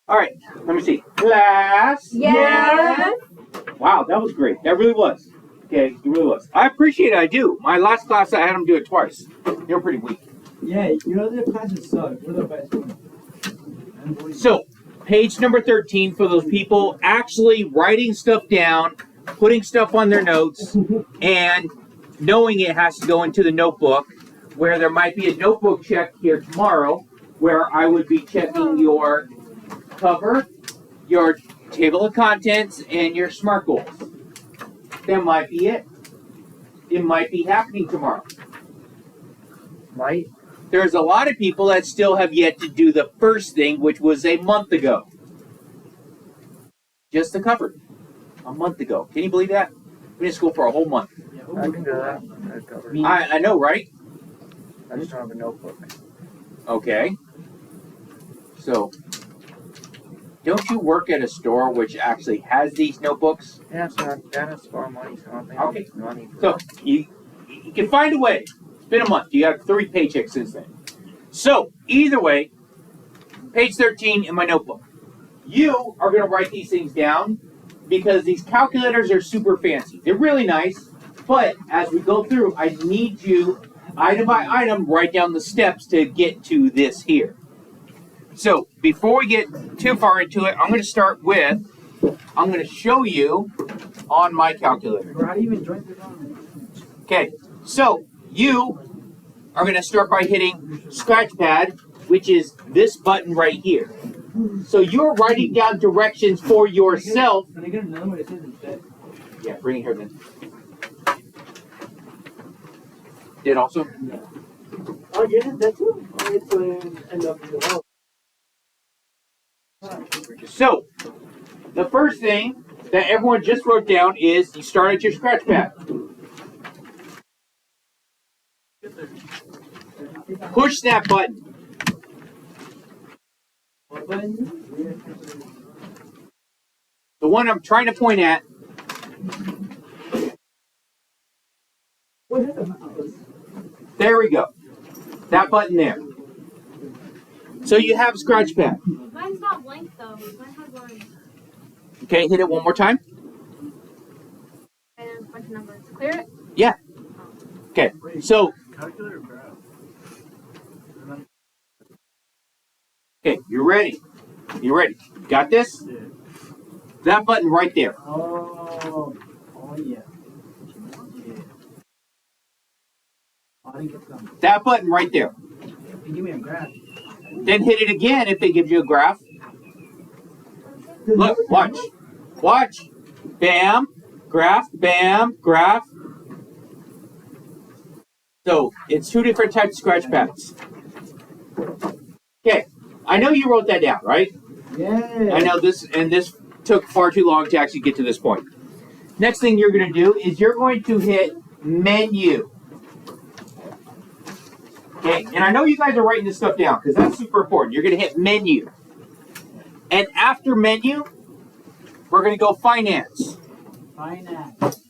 All right, let me see. Class. Yeah. Wow, that was great. That really was. Okay, it really was. I appreciate it. I do. My last class, I had them do it twice. They were pretty weak. Yeah, you know the classes suck. We're the best ones. So, page number 13 for those people actually writing stuff down, putting stuff on their notes, and knowing it has to go into the notebook, where there might be a notebook check here tomorrow, where I would be checking your cover, your table of contents, and your SMART goals. That might be it. It might be happening tomorrow. Might. There's a lot of people that still have yet to do the first thing, which was a month ago. Just the cover. A month ago. Can you believe that? We didn't school for a whole month. I can do that. I cover. I know, right? I just don't have a notebook. Okay. So, don't you work at a store which actually has these notebooks? Yeah, it's not. That is far money, so I don't think Okay. it's money. For So, you can find a way. It's been a month. You have 3 paychecks since then. So, either way, page 13 in my notebook. You are going to write these things down because these calculators are super fancy. They're really nice, but as we go through, I need you, item by item, write down the steps to get to this here. So, before we get too far into it, I'm going to start with, I'm going to show you on my calculator. Bro, how do you even join this on? Okay, so you are going to start by hitting scratch pad, which is this button right here. So you're writing down directions for yourself. Can I get another one that says instead? Yeah, bring it here then. Did also? Oh, you did that too? Oh, it's end up in the wall. So, the first thing that everyone just wrote down is you start at your scratch pad. Push that button. What button? The one I'm trying to point at. What is the mouse? There we go. That button there. So you have scratch pad. Mine's not blank though. Mine has lines. Okay, hit it one more time. And a bunch of numbers. Clear it? Yeah. Okay, so, Calculator graph. okay, you ready? You ready? Got this? Yeah. That button right there. Oh yeah. Yeah. I didn't get some. That button right there. Hey, give me a graph. Then hit it again if it gives you a graph. Look, watch. Watch. Bam, graph, bam, graph. So, it's 2 different types of scratch pads. Okay, I know you wrote that down, right? Yeah. I know this, and this took far too long to actually get to this point. Next thing you're going to do is you're going to hit menu. Okay, and I know you guys are writing this stuff down because that's super important. You're going to hit menu. And after menu, we're going to go finance. Finance.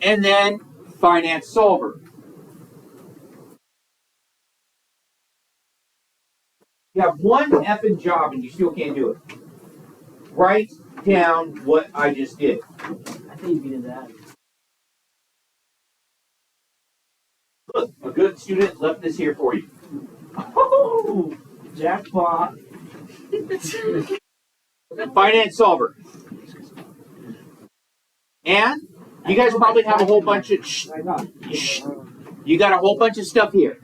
And then finance solver. You have one effing job and you still can't do it. Write down what I just did. I think you beat that. Look, a good student left this here for you. Oh, jackpot. Finance solver. And you guys probably have a whole bunch of you got a whole bunch of stuff here.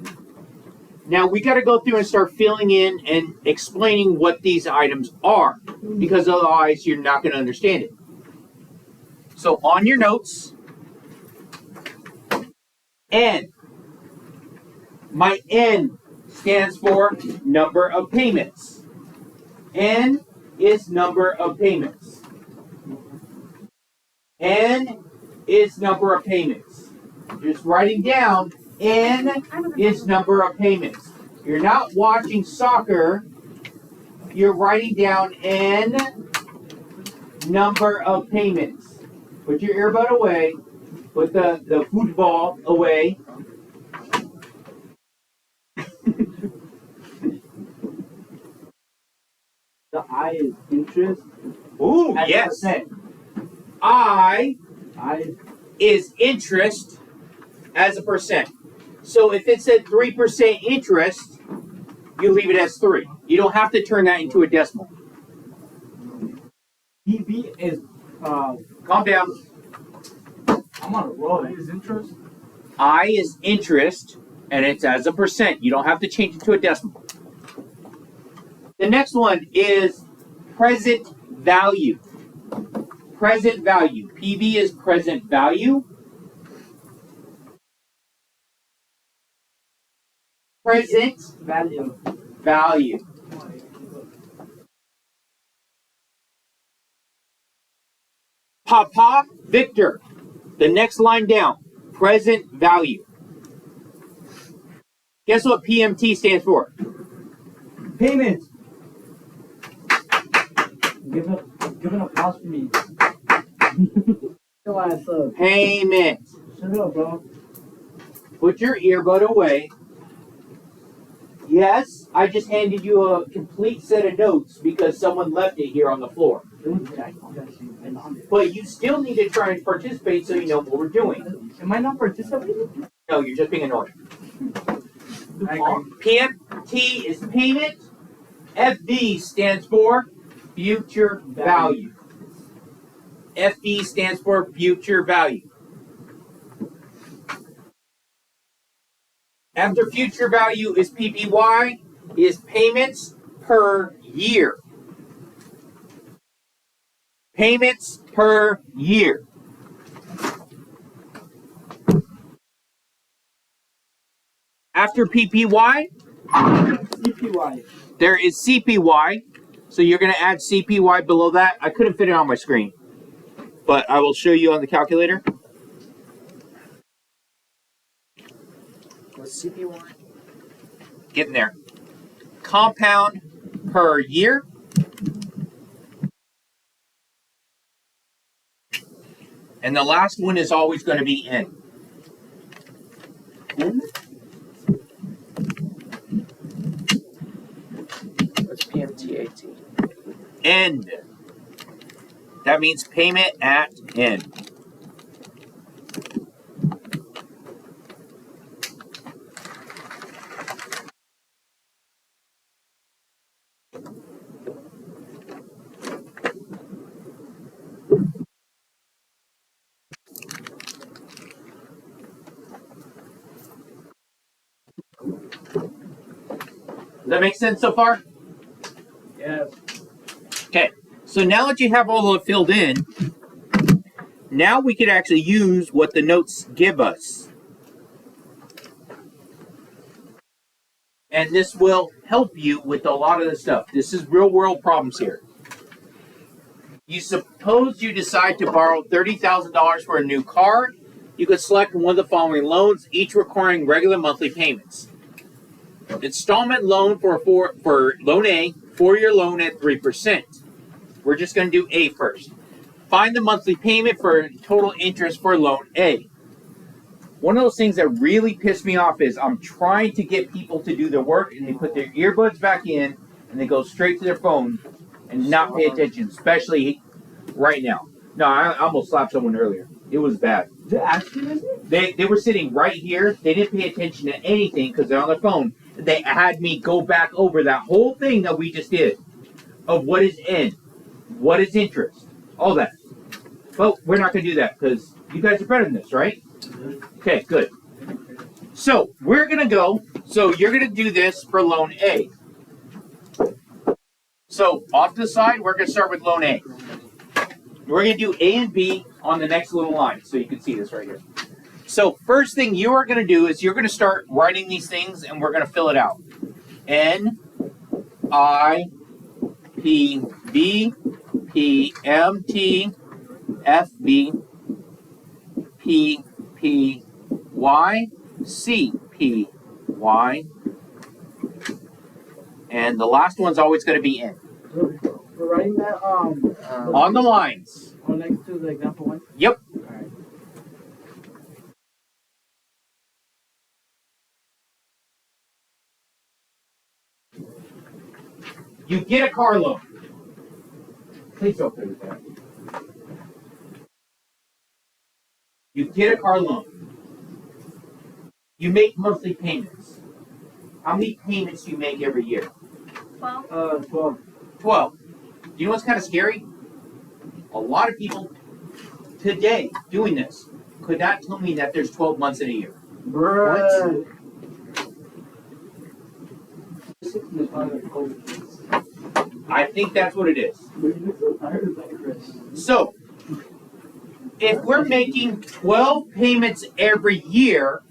Now we got to go through and start filling in and explaining what these items are, because otherwise you're not going to understand it. So on your notes, N. My N stands for number of payments. N is number of payments. N is number of payments. Just writing down N is number of payments. You're not watching soccer. You're writing down N number of payments. Put your earbud away. Put the football away. The the I is interest. Ooh, As a yes. percent. I I is interest as a percent. So if it said 3% interest, you leave it as 3. You don't have to turn that into a decimal. PV is Calm down. I'm on a roll. Is interest? I is interest, and it's as a percent. You don't have to change it to a decimal. The next one is present value. Present value. PV is present value. Present Value. value. Papa Victor. The next line down. Present value. Guess what PMT stands for? Payment. Give it a pause for me. Your ass up. Payment. Shut up, bro. Put your earbud away. Yes, I just handed you a complete set of notes because someone left it here on the floor. But you still need to try and participate so you know what we're doing. Am I not participating? No, you're just being annoying. I agree. PMT is payment. FV stands for future value. FV stands for future value. After future value is PPY, is payments per year. Payments per year. After PPY, CPY. there is CPY. So you're going to add CPY below that. I couldn't fit it on my screen, but I will show you on the calculator. What's CPY? Getting there. Compound per year. And the last one is always going to be N. What's PMTAT? End. That means payment at end. Does that make sense so far? Yes. Okay, so now that you have all of it filled in, now we could actually use what the notes give us. And this will help you with a lot of the stuff. This is real world problems here. You suppose you decide to borrow $30,000 for a new car, you could select one of the following loans, each requiring regular monthly payments. Installment loan for loan A, 4-year loan at 3%. We're just going to do A first. Find the monthly payment for total interest for loan A. One of those things that really pissed me off is I'm trying to get people to do their work and they put their earbuds back in and they go straight to their phone and not pay attention, especially right now. No, I almost slapped someone earlier. It was bad. They were sitting right here. They didn't pay attention to anything because they're on their phone. They had me go back over that whole thing that we just did of what is N, what is interest, all that. But we're not going to do that because you guys are better than this, right? Okay, good. So we're going to go. So you're going to do this for loan A. So off to the side, we're going to start with loan A. We're going to do A and B on the next little line. So you can see this right here. So first thing you are going to do is you're going to start writing these things and we're going to fill it out. N, I, P, B, P, M, T, F, B, P, P, Y, C, P, Y. And the last one's always going to be N. We're writing that On the lines. next to the example one. Yep. Alright. You get a car loan. Please don't play with that. You get a car loan. You make monthly payments. How many payments do you make every year? 12. 12. 12. You know what's kind of scary? A lot of people today doing this could not tell me that there's 12 months in a year. Bruh. I think that's what it is. So, if we're making 12 payments every year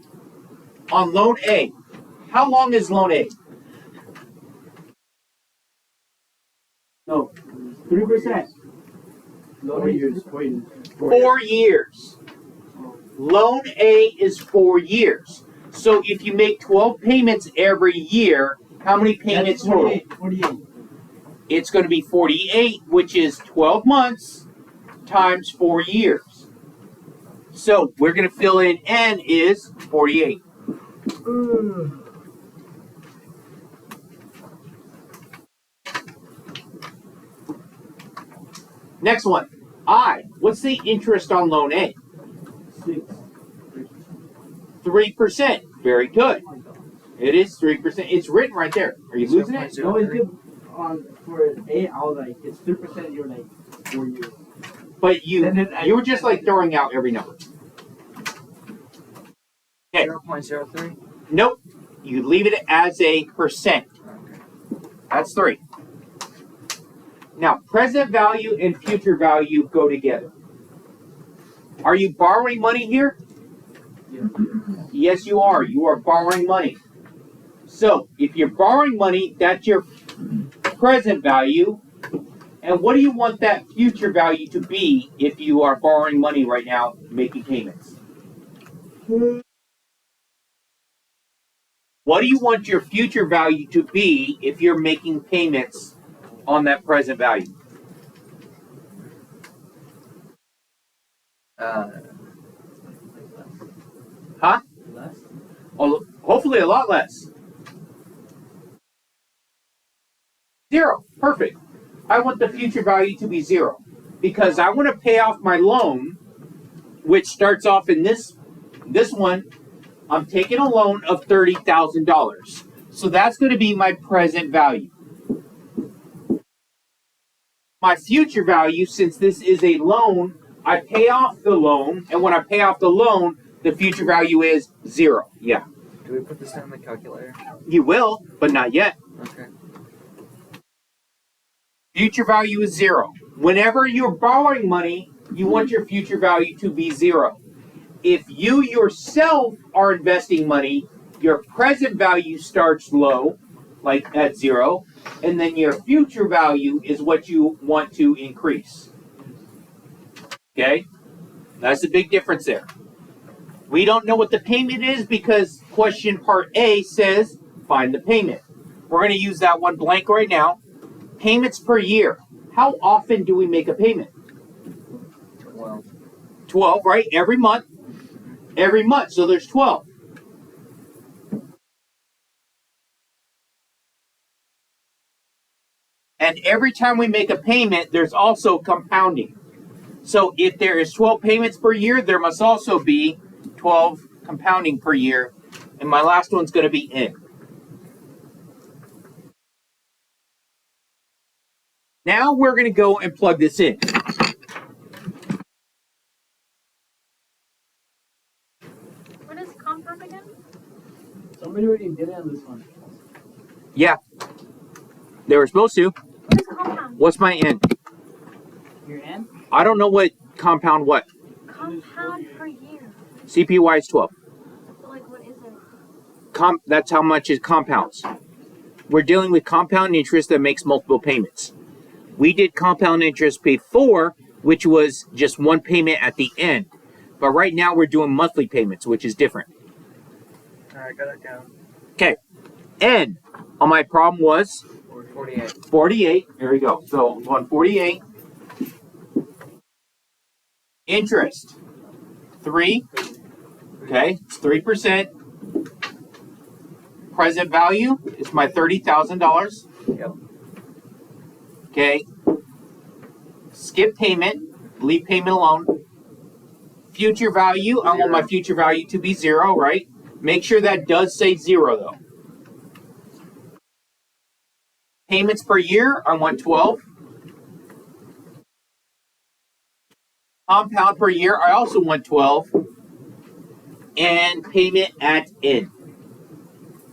on loan A, how long is loan A? No, 3%. 4 years. 4 years. Loan A is 4 years. So if you make 12 payments every year, how many payments total? 48. It's going to be 48, which is 12 months times 4 years. So we're going to fill in N is 48. Next one. I. What's the interest on loan A? 6. 3%. Very good. It is 3%. It's written right there. Are you losing it? No, it's good. For A, I was like, it's 3%. You're like 4 years. But you were just like throwing out every number. Okay. 0.03? Nope. You leave it as a percent. That's 3. Now, present value and future value go together. Are you borrowing money here? Yeah. Yes, you are. You are borrowing money. So, if you're borrowing money, that's your present value. And what do you want that future value to be if you are borrowing money right now, making payments? What do you want your future value to be if you're making payments on that present value? Huh? Less? Oh, hopefully a lot less. 0. Perfect. I want the future value to be 0 because I want to pay off my loan, which starts off in this one. I'm taking a loan of $30,000. So that's going to be my present value. My future value, since this is a loan, I pay off the loan, and when I pay off the loan, the future value is 0. Yeah. Do we put this down in the calculator? You will, but not yet. Okay. Future value is 0. Whenever you're borrowing money, you want your future value to be 0. If you yourself are investing money, your present value starts low, like at 0, and then your future value is what you want to increase. Okay? That's the big difference there. We don't know what the payment is because question part A says find the payment. We're going to use that one blank right now. Payments per year. How often do we make a payment? 12. 12, right? Every month. Every month. So there's 12. And every time we make a payment, there's also compounding. So if there is 12 payments per year, there must also be 12 compounding per year. And my last one's going to be N. Now we're going to go and plug this in. What is compound again? Somebody already did it on this one. Yeah. They were supposed to. What is compound? What's my N? Your N? I don't know what compound what. Compound per year. CPY is 12. So like what is it? That's how much it compounds. We're dealing with compound interest that makes multiple payments. We did compound interest before, which was just one payment at the end. But right now we're doing monthly payments, which is different. Alright, got it down. Okay. N on my problem was 48. 48. There we go. So I'm going 48. Interest. 3. Okay. It's 3%. Present value is my $30,000. Yep. Okay. skip payment, leave payment alone. Future value, I want my future value to be 0, right? Make sure that does say 0 though. Payments per year, I want 12. Compound per year, I also want 12. And payment at end.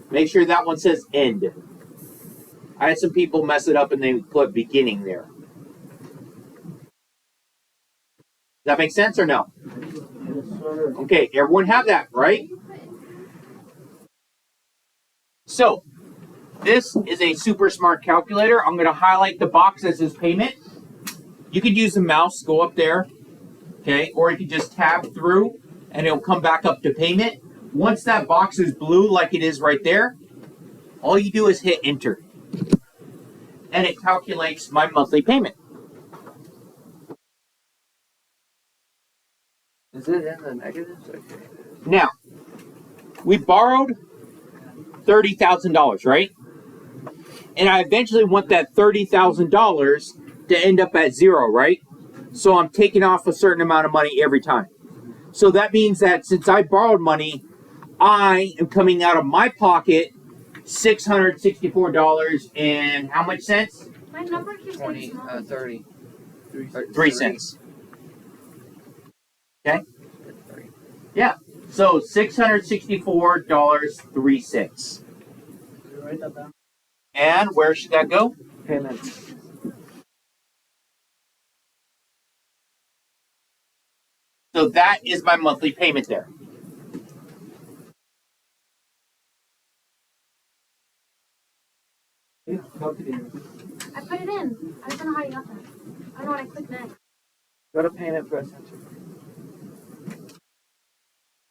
Make sure that one says end. I had some people mess it up and they put beginning there. Does that make sense or no? Yes, sir. Okay, everyone have that, right? So, this is a super smart calculator. I'm going to highlight the box that says payment. You could use the mouse, go up there, okay, or you could just tab through and it'll come back up to payment. Once that box is blue like it is right there, all you do is hit enter. And it calculates my monthly payment. Is it in the negatives? Okay. Now, we borrowed $30,000, right? And I eventually want that $30,000 to end up at 0, right? So I'm taking off a certain amount of money every time. So that means that since I borrowed money, I am coming out of my pocket $664 and how much cents? My number keeps 20, getting smaller. 30. 3 cents. Okay? 30. Yeah. So $664, 3 cents. You write that down. And where should that go? Payments. So that is my monthly payment there. Yeah, calculator. I put it in. I just don't know how you got that. I don't know what I clicked next. Go to payment, press enter.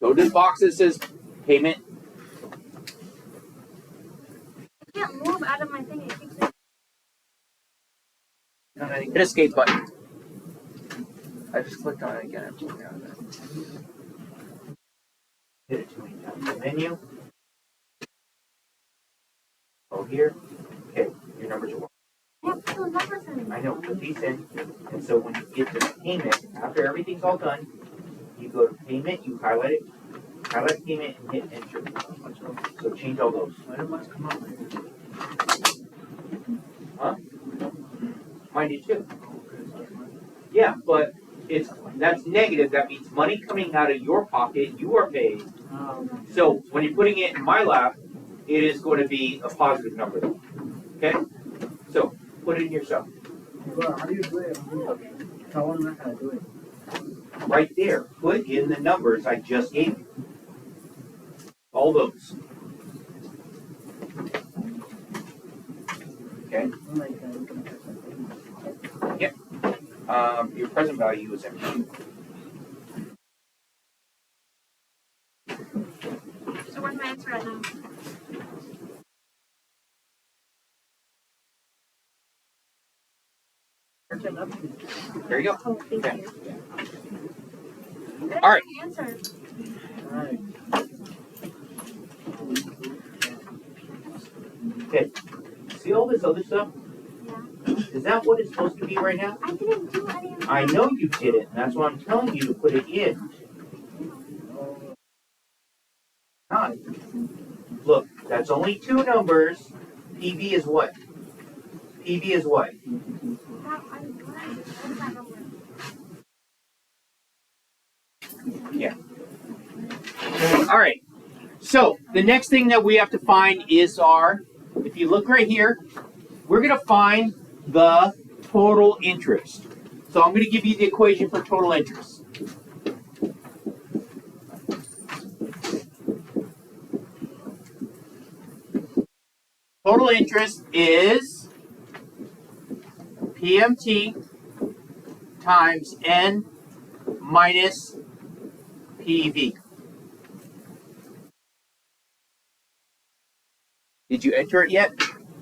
Go to the box that says payment. I can't move out of my thing. It keeps saying, No, no, Hit escape button. I just clicked on it again. I'm pulling out of it. Hit it 2 many times. The menu. Go here. Okay, your numbers are I have to put those numbers in. I know, put these in. And so when you get to payment, after everything's all done, you go to payment, you highlight payment and hit enter. So change all those. Why did mine come out? Huh? Mine did too. Yeah, but that's negative. That means money coming out of your pocket, you are paid. So when you're putting it in my lap, it is going to be a positive number. Okay? So put it in yourself. Well, how do you do it? I want to know how to do it. Right there. Put in the numbers I just gave you. All those. Okay? Yep. Your present value is empty. So where's my answer right now? There you go. Oh, thank Okay. you. All right. Answer. Alright. Okay. See all this other stuff? Yeah. Is that what it's supposed to be right now? I didn't do any of that. I know you didn't. That's why I'm telling you to put it in. Not. Look, that's only 2 numbers. PV is what? PV is what? What is that number? Yeah. All right. So the next thing that we have to find is if you look right here, we're going to find the total interest. So I'm going to give you the equation for total interest. Total interest is PMT times N minus PV. Did you enter it yet?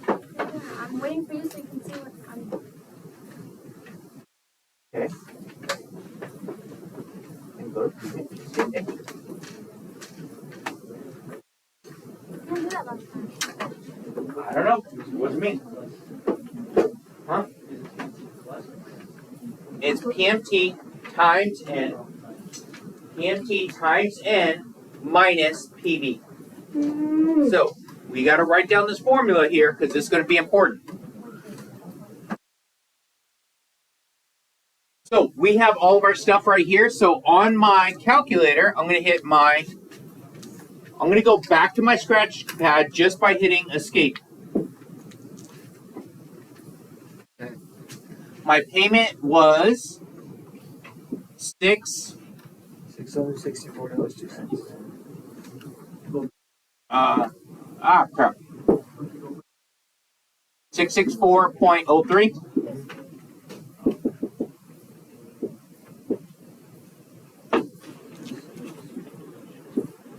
Yeah, I'm waiting for you so you can see what I'm. Okay. And go to payment. Hit enter. I didn't do that last time. I don't know. What does it mean? Huh? It's PMT times N. PMT times N minus PV. So we got to write down this formula here because this is going to be important. So we have all of our stuff right here. So on my calculator, I'm going to go back to my scratch pad just by hitting escape. Okay. My payment was $664.02. Crap. 664.03.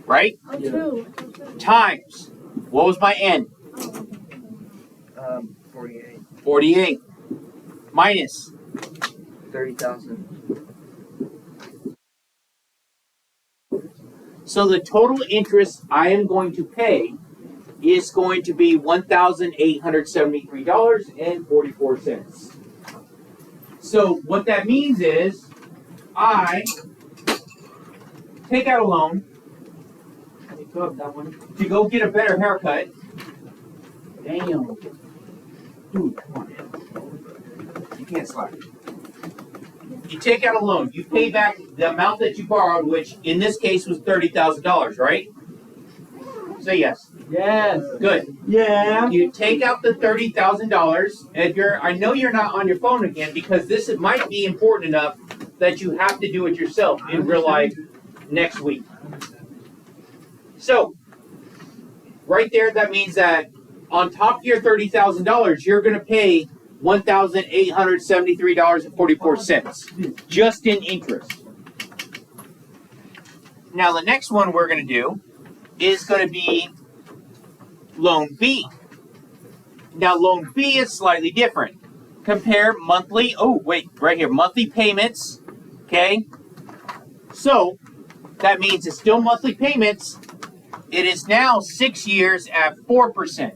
Right? Oh, true. Times. What was my N? 48. 48. Minus. 30,000. So the total interest I am going to pay is going to be $1,873.44. So what that means is I take out a loan to go get a better haircut. Damn. Dude, come on. You can't slack. You take out a loan. You pay back the amount that you borrowed, which in this case was $30,000, right? Say yes. Yes. Good. Yeah. You take out the $30,000, and I know you're not on your phone again because this might be important enough that you have to do it yourself in real life next week. So, right there, that means that on top of your $30,000, you're going to pay $1,873.44 just in interest. Now, the next one we're going to do is going to be Loan B. Now, Loan B is slightly different. Compare monthly, right here, monthly payments, okay? So, that means it's still monthly payments. It is now 6 years at 4%.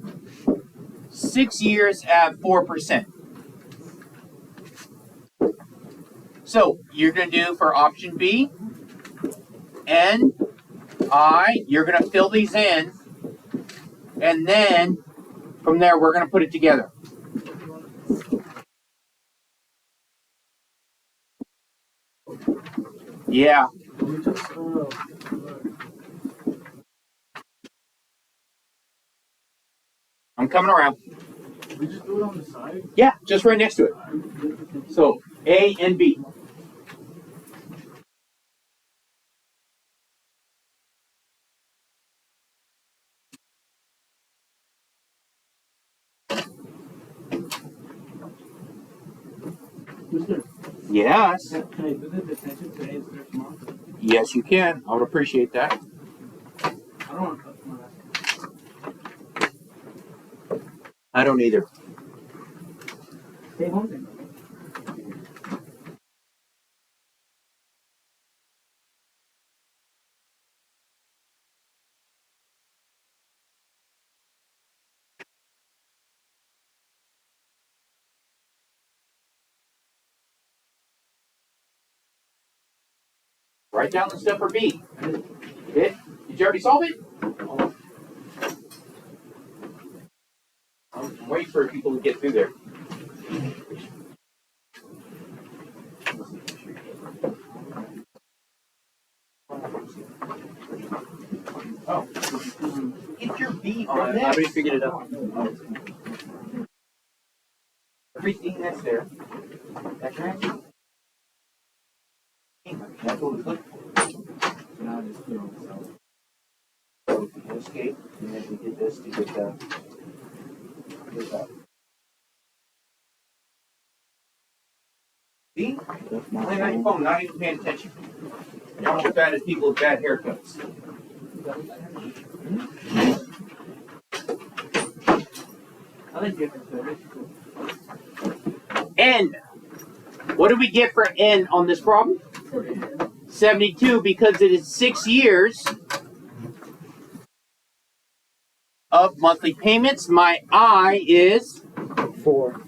6 years at 4%. So, you're going to do for option B, N, I, you're going to fill these in, and then from there, we're going to put it together. Yeah. I'm coming around. We just do it on the side. Yeah, just right next to it. So, A and B. Mister, Yes. can I visit the detention today instead of tomorrow? Yes, you can. I would appreciate that. I don't want to touch my last. I don't either. Stay home then. Write down the stuff for B. Did you already solve it? I'm waiting for people to get through there. Oh. Get your B on I that. already figured it out. Everything that's there. That's right. That's what we look for. So now I just put on the side. So we can escape, and then we did this to get this out. See? Playing on your phone, not even paying attention. You're almost bad as people with bad haircuts. I like different service. N. What do we get for N on this problem? 72, because it is 6 years of monthly payments. My I is 4.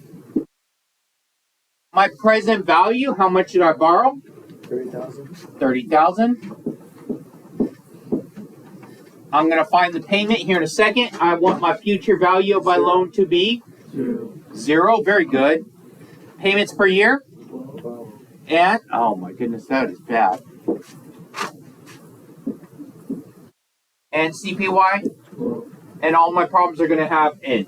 My present value, how much did I borrow? 30,000. 30,000. I'm going to find the payment here in a second. I want my future value of my loan to be 0. Very good. Payments per year? And, oh my goodness, that is bad. And CPY? And all my problems are going to have N.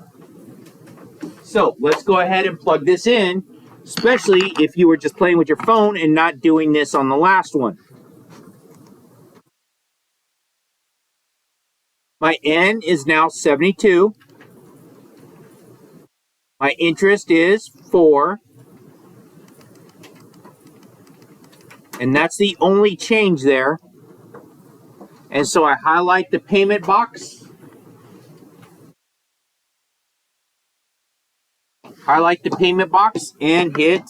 So let's go ahead and plug this in, especially if you were just playing with your phone and not doing this on the last one. My N is now 72. My interest is 4. And that's the only change there. And so I highlight the payment box. Highlight the payment box and hit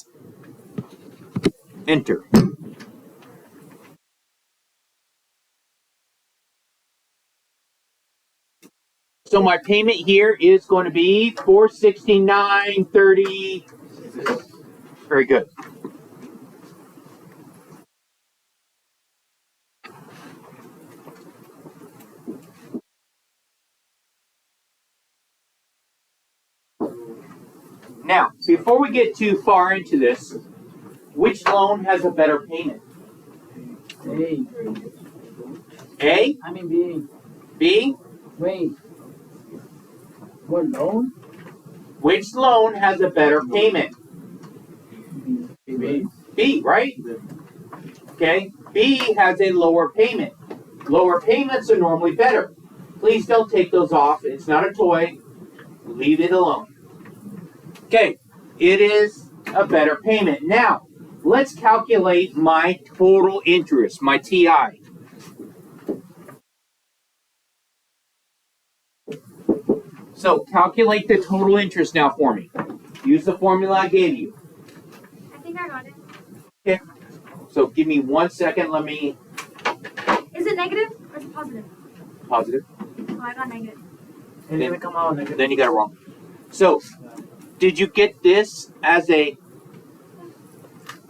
enter. So my payment here is going to be $469.30. Very good. Now, before we get too far into this, which loan has a better payment? A. A? I mean B. B? Wait. What loan? Which loan has a better payment? B. B, right? Okay. B has a lower payment. Lower payments are normally better. Please don't take those off. It's not a toy. Leave it alone. Okay. It is a better payment. Now, let's calculate my total interest, my TI. So, calculate the total interest now for me. Use the formula I gave you. I think I got it. Okay. So, give me 1 second. Let me... Is it negative or is it positive? Positive. Oh, I got negative. It's gonna come out negative. Then you got it wrong. So, did you get this as a...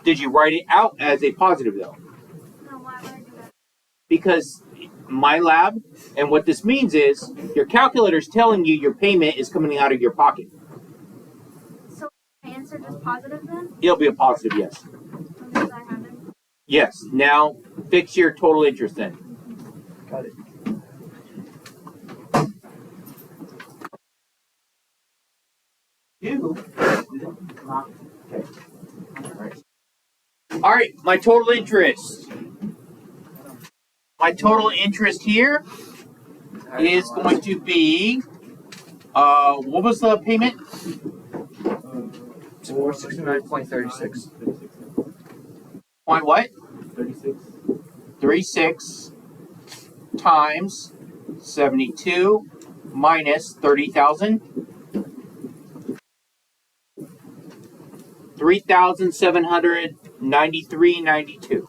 Did you write it out as a positive, though? No, why would I do that? Because my lab, and what this means is, your calculator is telling you your payment is coming out of your pocket. So my answer just positive then? It'll be a positive, yes. Because I have it. Yes. Now, fix your total interest then. Got it. All right, my total interest. My total interest here is going to be, what was the payment? 469.36. Point what? 36. 36 times 72 minus 30,000. 3,793.92.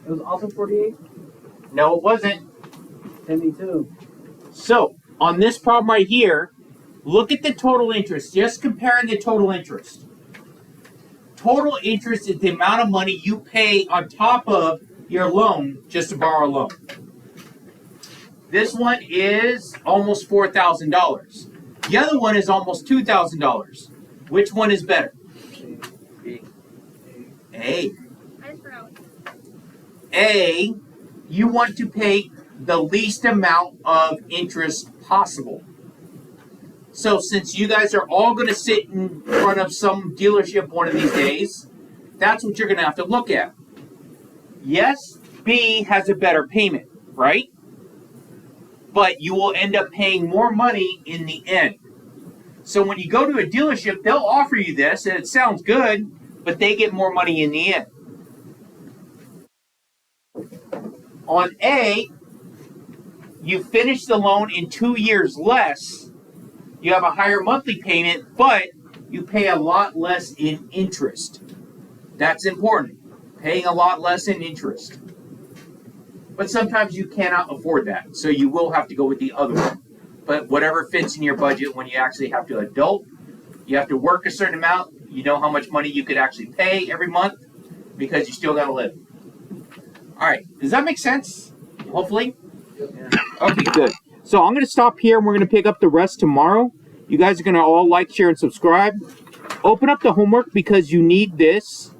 It was also 48? No, it wasn't. 72. So, on this problem right here, look at the total interest. Just comparing the total interest. Total interest is the amount of money you pay on top of your loan just to borrow a loan. This one is almost $4,000. The other one is almost $2,000. Which one is better? B. A. I just forgot. A, you want to pay the least amount of interest possible. So since you guys are all going to sit in front of some dealership one of these days, that's what you're going to have to look at. Yes, B has a better payment, right? But you will end up paying more money in the end. So when you go to a dealership, they'll offer you this, and it sounds good, but they get more money in the end. On A, you finish the loan in 2 years less. You have a higher monthly payment, but you pay a lot less in interest. That's important. Paying a lot less in interest. but sometimes you cannot afford that. So you will have to go with the other one. But whatever fits in your budget when you actually have to adult, you have to work a certain amount. You know how much money you could actually pay every month because you still got to live. All right. Does that make sense? Hopefully. Yeah. Okay, good. So I'm going to stop here and we're going to pick up the rest tomorrow. You guys are going to all like, share, and subscribe. Open up the homework because you need this